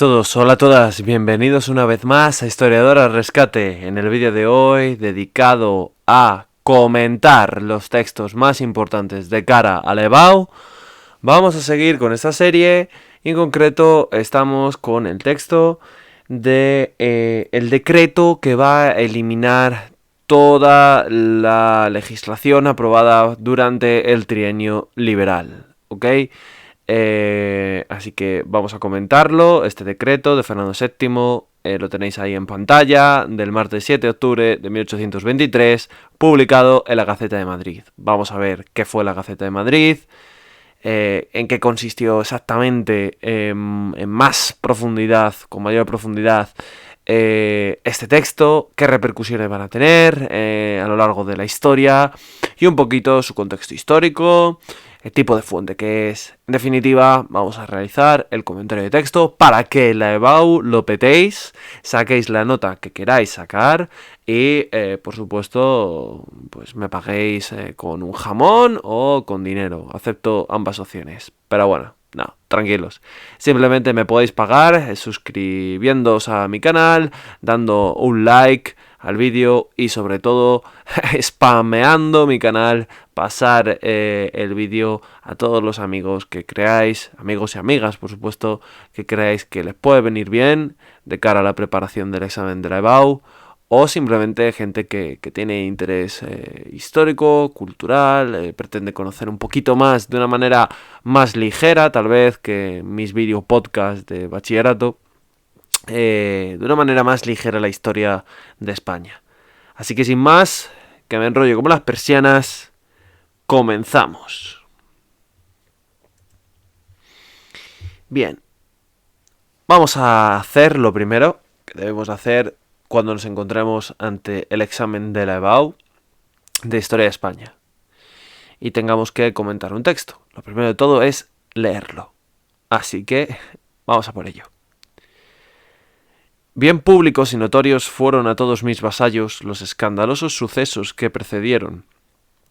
todos, hola a todas, bienvenidos una vez más a Historiador al Rescate. En el vídeo de hoy, dedicado a comentar los textos más importantes de cara al EBAU, vamos a seguir con esta serie y en concreto estamos con el texto de el decreto que va a eliminar toda la legislación aprobada durante el trienio liberal, ¿ok? Así que vamos a comentarlo. Este decreto de Fernando VII lo tenéis ahí en pantalla, del martes 7 de octubre de 1823, publicado en la Gaceta de Madrid. Vamos a ver qué fue la Gaceta de Madrid, en qué consistió exactamente, en más profundidad, con mayor profundidad, este texto, qué repercusiones van a tener a lo largo de la historia y un poquito su contexto histórico, el tipo de fuente que es. En definitiva, vamos a realizar el comentario de texto para que la EBAU lo petéis, saquéis la nota que queráis sacar y, por supuesto, pues me paguéis con un jamón o con dinero. Acepto ambas opciones, pero bueno, no, tranquilos. Simplemente me podéis pagar suscribiéndoos a mi canal, dando un like al vídeo y sobre todo spameando mi canal, pasar el vídeo a todos los amigos que creáis, amigos y amigas por supuesto, que creáis que les puede venir bien de cara a la preparación del examen de la EBAU, o simplemente gente que tiene interés histórico, cultural, pretende conocer un poquito más de una manera más ligera tal vez que mis vídeos podcast de bachillerato, de una manera más ligera la historia de España. Así que sin más, que me enrollo como las persianas, comenzamos. Bien, vamos a hacer lo primero que debemos hacer cuando nos encontremos ante el examen de la EBAU de Historia de España y tengamos que comentar un texto. Lo primero de todo es leerlo. Así que vamos a por ello. Bien públicos y notorios fueron a todos mis vasallos los escandalosos sucesos que precedieron,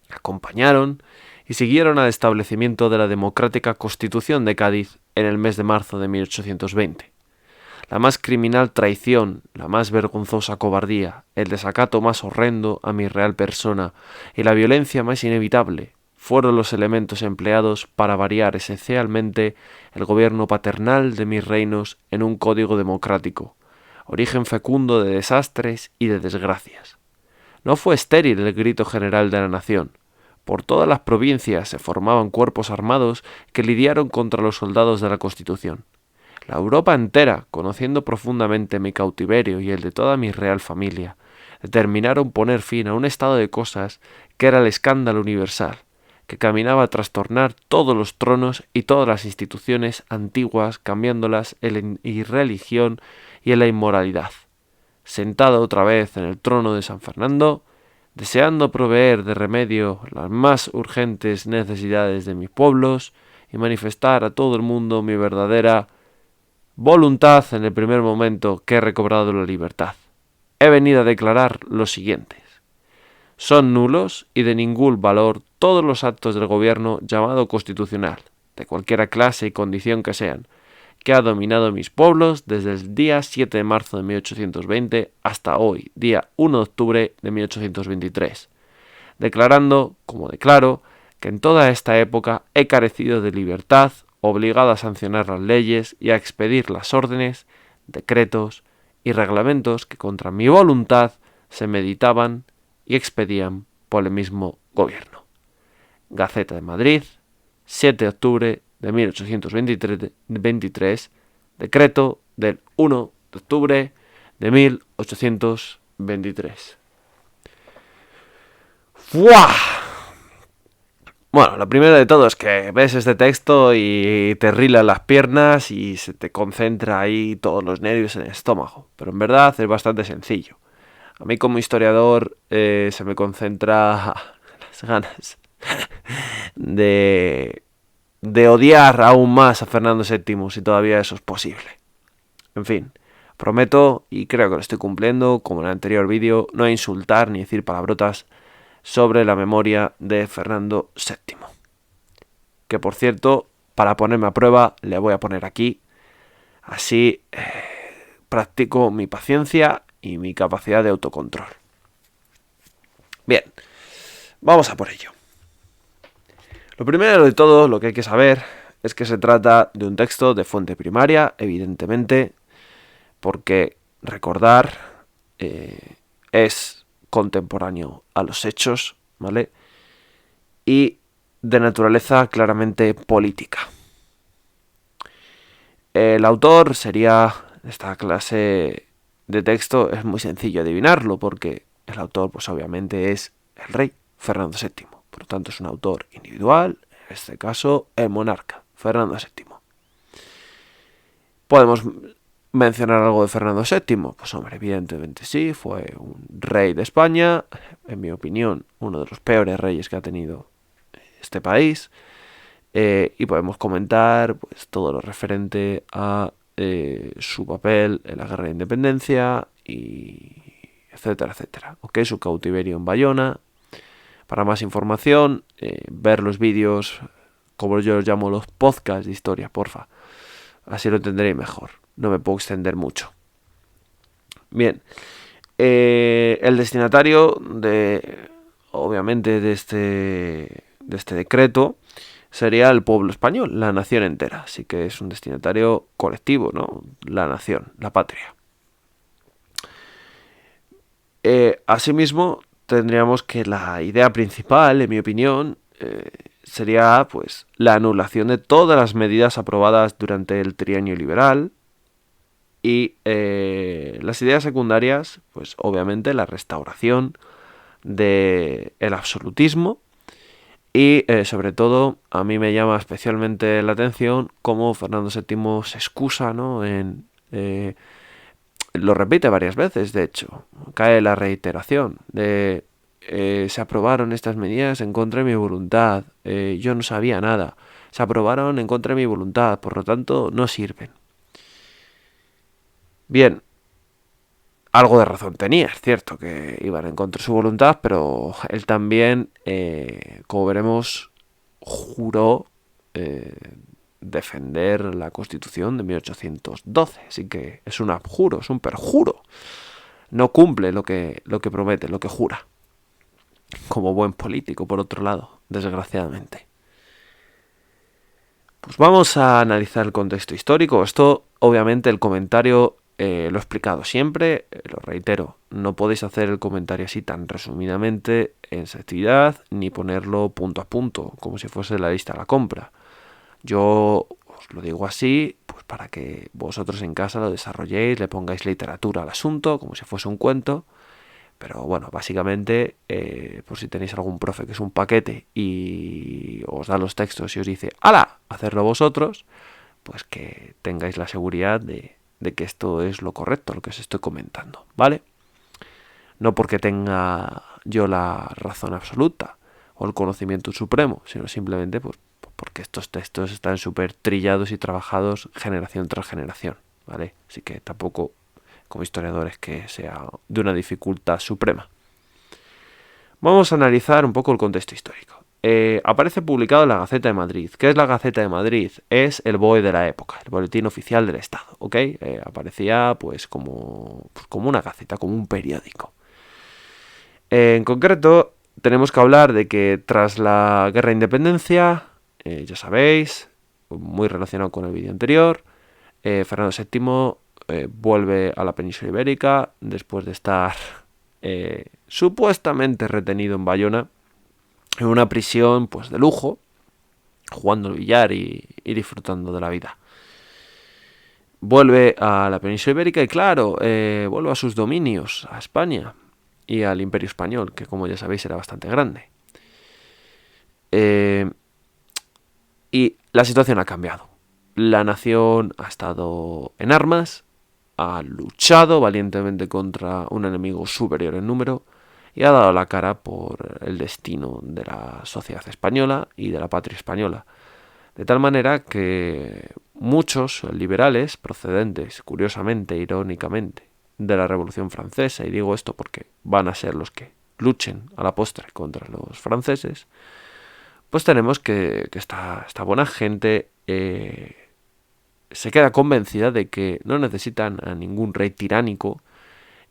acompañaron y siguieron al establecimiento de la democrática Constitución de Cádiz en el mes de marzo de 1820. La más criminal traición, la más vergonzosa cobardía, el desacato más horrendo a mi real persona y la violencia más inevitable fueron los elementos empleados para variar esencialmente el gobierno paternal de mis reinos en un código democrático, origen fecundo de desastres y de desgracias. No fue estéril el grito general de la nación. Por todas las provincias se formaban cuerpos armados que lidiaron contra los soldados de la Constitución. La Europa entera, conociendo profundamente mi cautiverio y el de toda mi real familia, determinaron poner fin a un estado de cosas que era el escándalo universal, que caminaba a trastornar todos los tronos y todas las instituciones antiguas, cambiándolas en la irreligión y en la inmoralidad. Sentado otra vez en el trono de San Fernando, deseando proveer de remedio las más urgentes necesidades de mis pueblos y manifestar a todo el mundo mi verdadera voluntad en el primer momento que he recobrado la libertad, he venido a declarar lo siguientes. Son nulos y de ningún valor todos los actos del gobierno llamado constitucional, de cualquiera clase y condición que sean, que ha dominado mis pueblos desde el día 7 de marzo de 1820 hasta hoy, día 1 de octubre de 1823, declarando, como declaro, que en toda esta época he carecido de libertad, obligado a sancionar las leyes y a expedir las órdenes, decretos y reglamentos que contra mi voluntad se meditaban y expedían por el mismo gobierno. Gaceta de Madrid, 7 de octubre de 1823, decreto del 1 de octubre de 1823. ¡Fua! Bueno, lo primero de todo es que ves este texto y te rilan las piernas y se te concentra ahí todos los nervios en el estómago. Pero en verdad es bastante sencillo. A mí como historiador se me concentra las ganas de odiar aún más a Fernando VII, si todavía eso es posible. En fin, prometo, y creo que lo estoy cumpliendo, como en el anterior vídeo, no insultar ni decir palabrotas sobre la memoria de Fernando VII. Que por cierto, para ponerme a prueba, le voy a poner aquí Así practico mi paciencia y mi capacidad de autocontrol. Bien, vamos a por ello. Lo primero de todo, lo que hay que saber es que se trata de un texto de fuente primaria, evidentemente, porque recordar es contemporáneo a los hechos, ¿vale? Y de naturaleza claramente política. El autor sería de esta clase de texto, es muy sencillo adivinarlo, porque el autor, pues obviamente, es el rey Fernando VII. Por lo tanto, es un autor individual, en este caso, el monarca, Fernando VII. ¿Podemos mencionar algo de Fernando VII? Pues hombre, evidentemente sí, fue un rey de España, en mi opinión, uno de los peores reyes que ha tenido este país. Y podemos comentar pues todo lo referente a su papel en la guerra de independencia, y etcétera, etcétera. Ok, su cautiverio en Bayona. Para más información, ver los vídeos, como yo los llamo, los podcasts de historia, porfa. Así lo entenderéis mejor. No me puedo extender mucho. Bien. El destinatario obviamente, de este decreto sería el pueblo español, la nación entera. Así que es un destinatario colectivo, ¿no? La nación, la patria. Asimismo, tendríamos que la idea principal, en mi opinión, sería pues la anulación de todas las medidas aprobadas durante el trienio liberal, y las ideas secundarias, pues obviamente la restauración del absolutismo. Y sobre todo, a mí me llama especialmente la atención cómo Fernando VII se excusa, ¿no? Lo repite varias veces, de hecho. Cae la reiteración de se aprobaron estas medidas en contra de mi voluntad. Yo no sabía nada. Se aprobaron en contra de mi voluntad, por lo tanto no sirven. Bien, algo de razón tenía, es cierto que iban en contra de su voluntad, pero él también, como veremos, juró defender la Constitución de 1812. Así que es un abjuro, es un perjuro. No cumple lo que promete, lo que jura. Como buen político, por otro lado, desgraciadamente. Pues vamos a analizar el contexto histórico. Esto, obviamente, el comentario lo he explicado siempre, lo reitero, no podéis hacer el comentario así tan resumidamente en su actividad, ni ponerlo punto a punto, como si fuese la lista de la compra. Yo os lo digo así, pues para que vosotros en casa lo desarrolléis, le pongáis literatura al asunto, como si fuese un cuento. Pero bueno, básicamente, por si tenéis algún profe que es un paquete y os da los textos y os dice ¡hala! Hacerlo vosotros, pues que tengáis la seguridad de que esto es lo correcto, lo que os estoy comentando, ¿vale? No porque tenga yo la razón absoluta o el conocimiento supremo, sino simplemente pues, porque estos textos están súper trillados y trabajados generación tras generación, ¿vale? Así que tampoco, como historiadores, que sea de una dificultad suprema. Vamos a analizar un poco el contexto histórico. Aparece publicado en la Gaceta de Madrid. ¿Qué es la Gaceta de Madrid? Es el BOE de la época, el boletín oficial del Estado, ¿ok? Aparecía pues como una gaceta, como un periódico. En concreto, tenemos que hablar de que tras la Guerra de Independencia, ya sabéis, muy relacionado con el vídeo anterior, Fernando VII vuelve a la península ibérica después de estar supuestamente retenido en Bayona, en una prisión pues de lujo, jugando al billar y disfrutando de la vida. Vuelve a la península ibérica y claro, vuelve a sus dominios, a España y al Imperio Español, que como ya sabéis era bastante grande. Y la situación ha cambiado. La nación ha estado en armas, ha luchado valientemente contra un enemigo superior en número y ha dado la cara por el destino de la sociedad española y de la patria española. De tal manera que muchos liberales procedentes, curiosamente, irónicamente, de la Revolución Francesa, y digo esto porque van a ser los que luchen a la postre contra los franceses, pues tenemos que esta buena gente se queda convencida de que no necesitan a ningún rey tiránico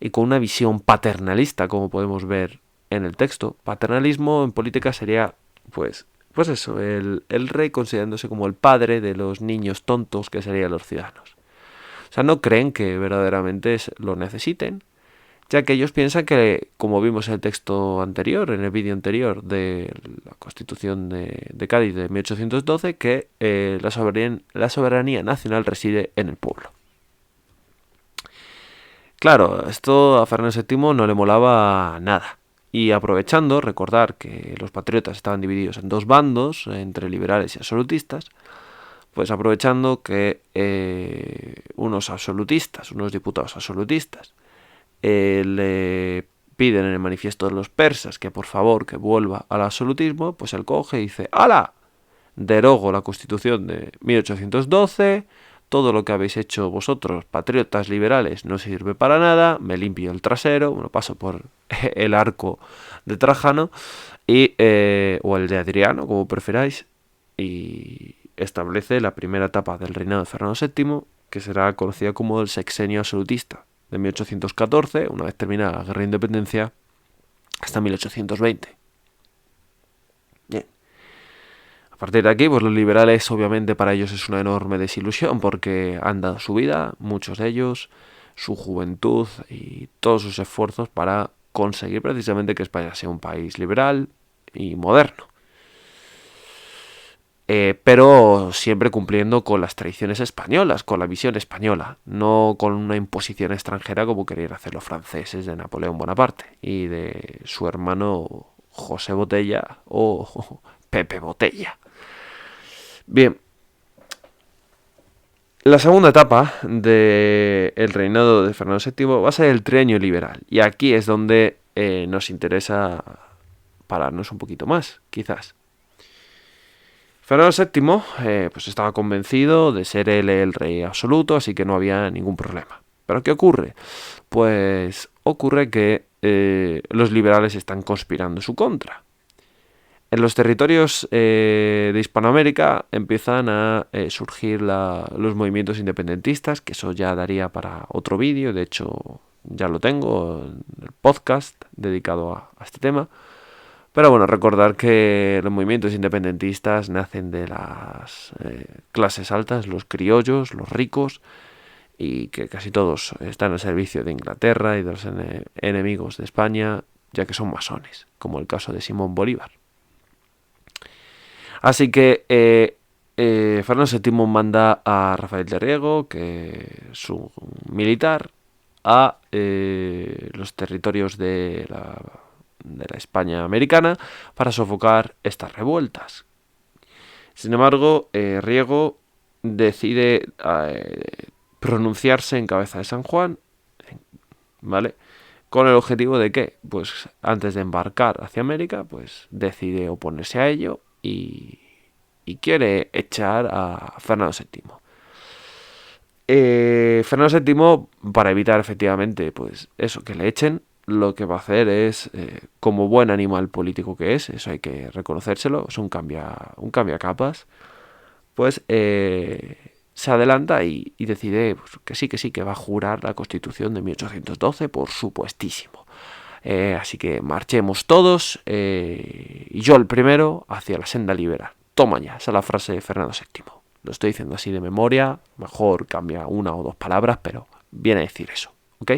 y con una visión paternalista, como podemos ver en el texto. Paternalismo en política sería, pues eso, el rey considerándose como el padre de los niños tontos que serían los ciudadanos. O sea, no creen que verdaderamente lo necesiten, ya que ellos piensan que, como vimos en el texto anterior, en el vídeo anterior de la Constitución de Cádiz de 1812, que la soberanía nacional reside en el pueblo. Claro, esto a Fernando VII no le molaba nada. Y aprovechando, recordar que los patriotas estaban divididos en dos bandos, entre liberales y absolutistas, pues aprovechando que unos diputados absolutistas, le piden en el manifiesto de los persas que por favor que vuelva al absolutismo, pues él coge y dice: ¡hala! Derogo la Constitución de 1812, todo lo que habéis hecho vosotros, patriotas liberales, no sirve para nada, me limpio el trasero, me lo paso por el arco de Trajano, o el de Adriano, como preferáis, y establece la primera etapa del reinado de Fernando VII, que será conocida como el sexenio absolutista, de 1814, una vez terminada la guerra de independencia, hasta 1820. Bien. A partir de aquí, pues los liberales, obviamente para ellos es una enorme desilusión, porque han dado su vida, muchos de ellos, su juventud y todos sus esfuerzos para conseguir precisamente que España sea un país liberal y moderno. Pero siempre cumpliendo con las tradiciones españolas, con la visión española, no con una imposición extranjera como querían hacer los franceses de Napoleón Bonaparte y de su hermano José Botella o Pepe Botella. Bien, la segunda etapa del reinado de Fernando VII va a ser el trienio liberal, y aquí es donde nos interesa pararnos un poquito más, quizás. Fernando VII pues estaba convencido de ser él el rey absoluto, así que no había ningún problema. ¿Pero qué ocurre? Pues ocurre que los liberales están conspirando en su contra. En los territorios de Hispanoamérica empiezan a surgir los movimientos independentistas, que eso ya daría para otro vídeo, de hecho ya lo tengo en el podcast dedicado a este tema. Pero bueno, recordar que los movimientos independentistas nacen de las clases altas, los criollos, los ricos, y que casi todos están al servicio de Inglaterra y de los enemigos de España, ya que son masones, como el caso de Simón Bolívar. Así que Fernando VII manda a Rafael de Riego, que es un militar, a los territorios de la España americana para sofocar estas revueltas. Sin embargo, Riego decide pronunciarse en Cabeza de San Juan, ¿vale? Con el objetivo de que, pues antes de embarcar hacia América, pues decide oponerse a ello y quiere echar a Fernando VII. Fernando VII, para evitar efectivamente pues eso, que le echen, lo que va a hacer es, como buen animal político que es, eso hay que reconocérselo, es un cambiacapas, pues se adelanta y decide pues, que sí, que va a jurar la Constitución de 1812, por supuestísimo. Así que marchemos todos, y yo el primero, hacia la senda liberal. Toma ya, esa es la frase de Fernando VII. Lo estoy diciendo así de memoria, mejor cambia una o dos palabras, pero viene a decir eso, ¿ok?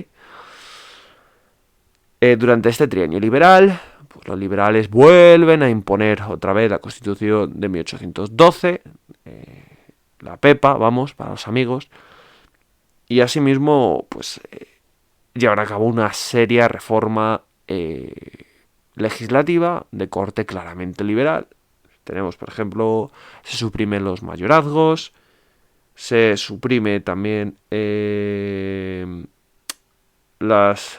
Durante este trienio liberal, pues los liberales vuelven a imponer otra vez la Constitución de 1812, la PEPA, vamos, para los amigos, y asimismo, pues llevar a cabo una seria reforma legislativa de corte claramente liberal. Tenemos, por ejemplo, se suprimen los mayorazgos, se suprime también las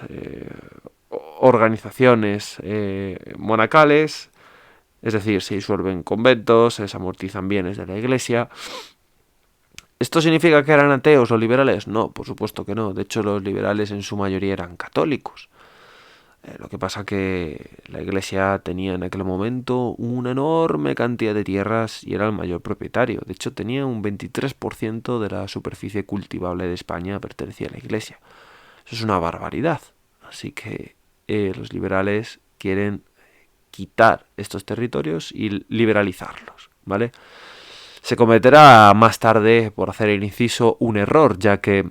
organizaciones monacales, es decir, se disuelven conventos, se desamortizan bienes de la iglesia. ¿Esto significa que eran ateos los liberales? No, por supuesto que no. De hecho, los liberales en su mayoría eran católicos. Lo que pasa que la Iglesia tenía en aquel momento una enorme cantidad de tierras y era el mayor propietario. De hecho, tenía un 23% de la superficie cultivable de España pertenecía a la Iglesia. Eso es una barbaridad. Así que los liberales quieren quitar estos territorios y liberalizarlos, ¿vale? Se cometerá más tarde, por hacer el inciso, un error, ya que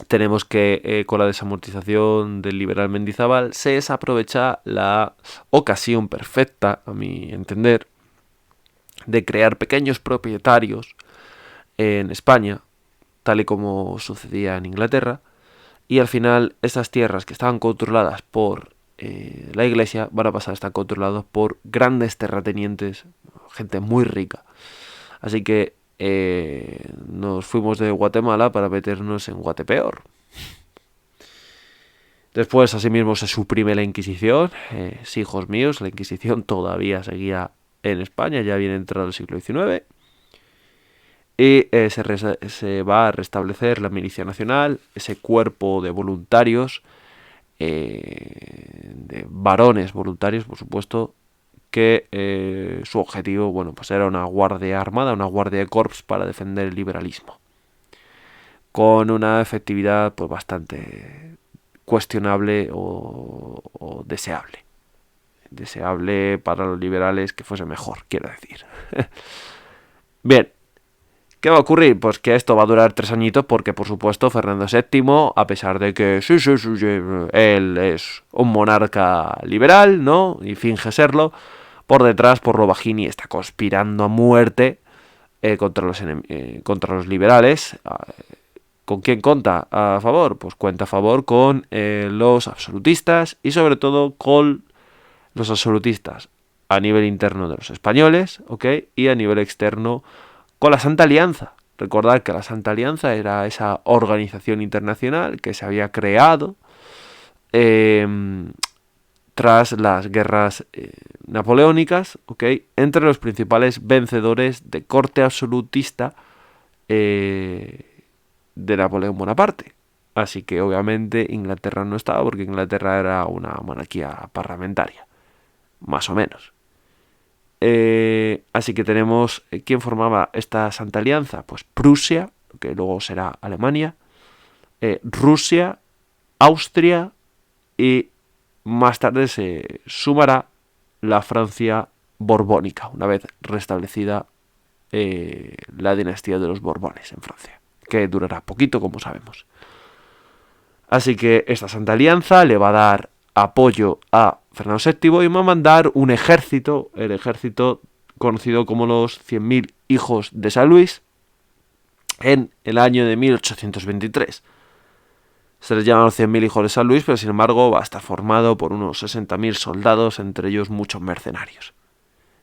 tenemos que con la desamortización del liberal Mendizábal se desaprovecha la ocasión perfecta, a mi entender, de crear pequeños propietarios en España, tal y como sucedía en Inglaterra, y al final estas tierras que estaban controladas por la Iglesia van a pasar a estar controladas por grandes terratenientes, gente muy rica. Así que nos fuimos de Guatemala para meternos en Guatepeor. Después, asimismo, se suprime la Inquisición. Sí, hijos míos, la Inquisición todavía seguía en España, ya había entrado el siglo XIX. Y se va a restablecer la Milicia Nacional, ese cuerpo de voluntarios, de varones voluntarios, por supuesto, que su objetivo, bueno, pues era una guardia armada, una guardia de corps para defender el liberalismo, con una efectividad pues bastante cuestionable o deseable. Deseable para los liberales que fuese mejor, quiero decir. Bien, ¿qué va a ocurrir? Pues que esto va a durar 3 añitos porque, por supuesto, Fernando VII, a pesar de que sí, él es un monarca liberal, ¿no? Y finge serlo, por detrás, por lo bajini, está conspirando a muerte contra los liberales. ¿Con quién cuenta a favor? Pues cuenta a favor con los absolutistas y sobre todo con los absolutistas a nivel interno de los españoles, ¿ok? Y a nivel externo con la Santa Alianza. Recordad que la Santa Alianza era esa organización internacional que se había creado tras las guerras napoleónicas, ¿ok? Entre los principales vencedores de corte absolutista de Napoleón Bonaparte. Así que obviamente Inglaterra no estaba porque Inglaterra era una monarquía parlamentaria, más o menos. Así que tenemos, ¿quién formaba esta Santa Alianza? Pues Prusia, que luego será Alemania, Rusia, Austria y más tarde se sumará la Francia borbónica, una vez restablecida la dinastía de los Borbones en Francia, que durará poquito, como sabemos. Así que esta Santa Alianza le va a dar apoyo a Fernando VII y va a mandar un ejército, el ejército conocido como los 100.000 hijos de San Luis, en el año de 1823. Se les llama los 100.000 hijos de San Luis, pero sin embargo va a estar formado por unos 60.000 soldados, entre ellos muchos mercenarios.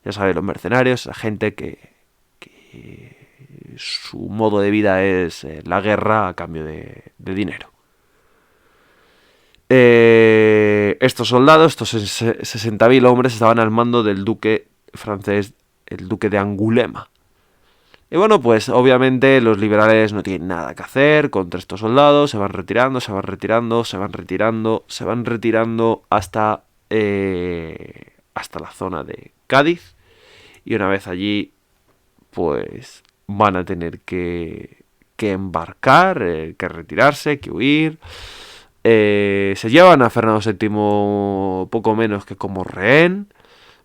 Ya sabéis, los mercenarios, la gente que su modo de vida es la guerra a cambio de dinero. Estos soldados, estos 60.000 hombres, estaban al mando del duque francés, el duque de Angulema. Y bueno, pues obviamente los liberales no tienen nada que hacer contra estos soldados, se van retirando hasta la zona de Cádiz. Y una vez allí, pues van a tener que embarcar, que retirarse, que huir. Se llevan a Fernando VII poco menos que como rehén.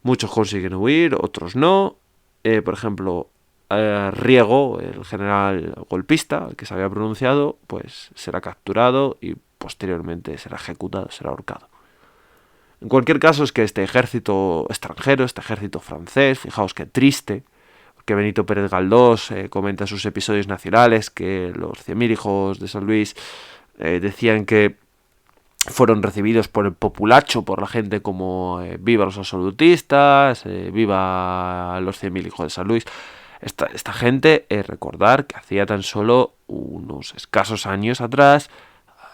Muchos consiguen huir, otros no. Por ejemplo, Riego, el general golpista, el que se había pronunciado, pues será capturado y posteriormente será ejecutado, será ahorcado. En cualquier caso, es que este ejército extranjero, este ejército francés, fijaos qué triste, que Benito Pérez Galdós comenta en sus episodios nacionales que los 100.000 hijos de San Luis decían que fueron recibidos por el populacho, por la gente como viva los absolutistas, viva los 100.000 hijos de San Luis. Esta gente, recordar que hacía tan solo unos escasos años atrás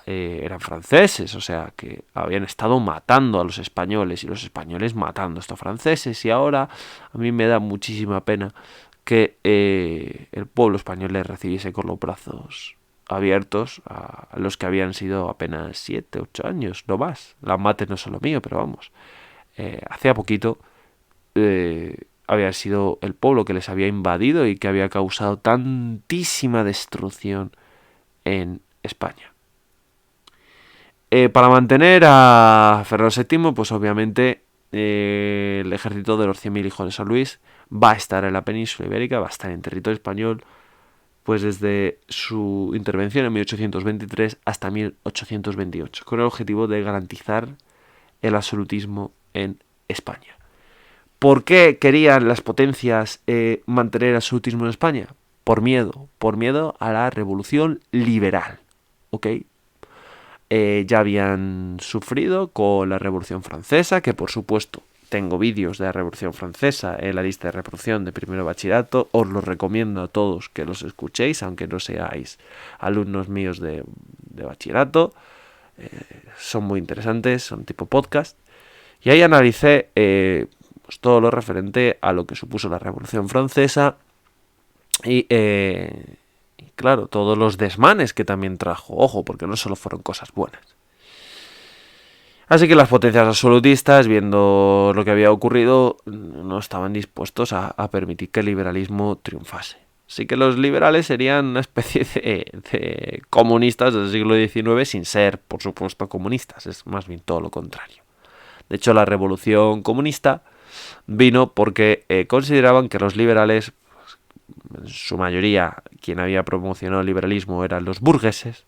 eran franceses, o sea que habían estado matando a los españoles y los españoles matando a estos franceses, y ahora a mí me da muchísima pena que el pueblo español les recibiese con los brazos abiertos a los que habían sido apenas 7, 8 años, no más. Las mates no son lo mío, pero vamos. Hacía poquito había sido el pueblo que les había invadido y que había causado tantísima destrucción en España. Para mantener a Fernando VII, pues obviamente el ejército de los 100.000 hijos de San Luis va a estar en la península ibérica, va a estar en territorio español, pues desde su intervención en 1823 hasta 1828, con el objetivo de garantizar el absolutismo en España. ¿Por qué querían las potencias mantener el absolutismo en España? Por miedo a la revolución liberal, ¿ok? Ya habían sufrido con la Revolución Francesa, que por supuesto tengo vídeos de la Revolución Francesa en la lista de reproducción de primero bachillerato. Os los recomiendo a todos que los escuchéis, aunque no seáis alumnos míos de bachillerato. Son muy interesantes, son tipo podcast. Y ahí analicé pues todo lo referente a lo que supuso la Revolución Francesa y claro, todos los desmanes que también trajo. Ojo, porque no solo fueron cosas buenas. Así que las potencias absolutistas, viendo lo que había ocurrido, no estaban dispuestos a permitir que el liberalismo triunfase. Así que los liberales serían una especie de comunistas del siglo XIX sin ser, por supuesto, comunistas. Es más bien todo lo contrario. De hecho, la revolución comunista vino porque consideraban que los liberales, en su mayoría, quien había promocionado el liberalismo eran los burgueses,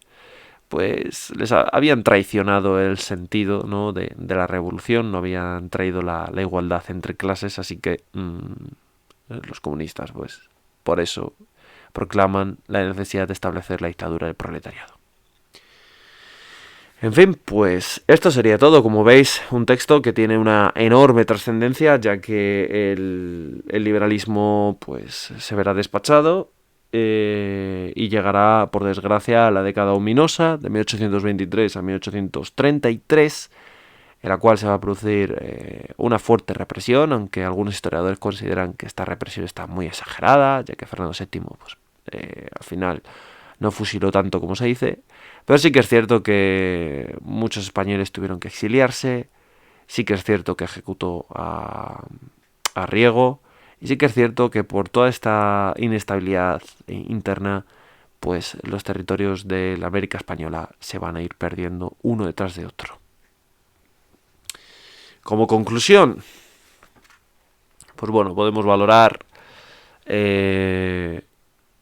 pues les habían traicionado el sentido, ¿no?, de la revolución, no habían traído la igualdad entre clases, así que los comunistas, pues por eso proclaman la necesidad de establecer la dictadura del proletariado. En fin, pues esto sería todo. Como veis, un texto que tiene una enorme trascendencia, ya que el liberalismo pues se verá despachado y llegará, por desgracia, a la década ominosa de 1823 a 1833, en la cual se va a producir una fuerte represión, aunque algunos historiadores consideran que esta represión está muy exagerada, ya que Fernando VII pues, al final no fusiló tanto como se dice. Pero sí que es cierto que muchos españoles tuvieron que exiliarse, sí que es cierto que ejecutó a Riego, y sí que es cierto que por toda esta inestabilidad interna, pues los territorios de la América española se van a ir perdiendo uno detrás de otro. Como conclusión, pues bueno, podemos valorar el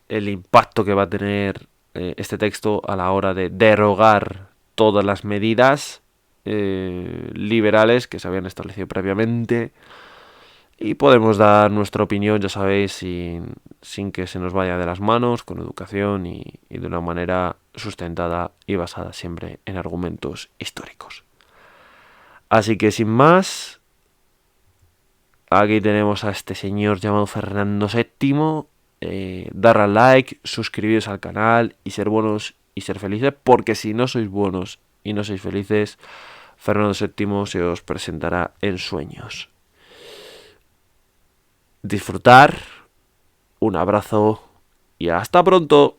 impacto que va a tener este texto a la hora de derogar todas las medidas liberales que se habían establecido previamente, y podemos dar nuestra opinión, ya sabéis, sin que se nos vaya de las manos, con educación y de una manera sustentada y basada siempre en argumentos históricos. Así que sin más, aquí tenemos a este señor llamado Fernando VII. Darle al like, suscribiros al canal y ser buenos y ser felices, porque si no sois buenos y no sois felices, Fernando VII se os presentará en sueños. Disfrutar, un abrazo y hasta pronto.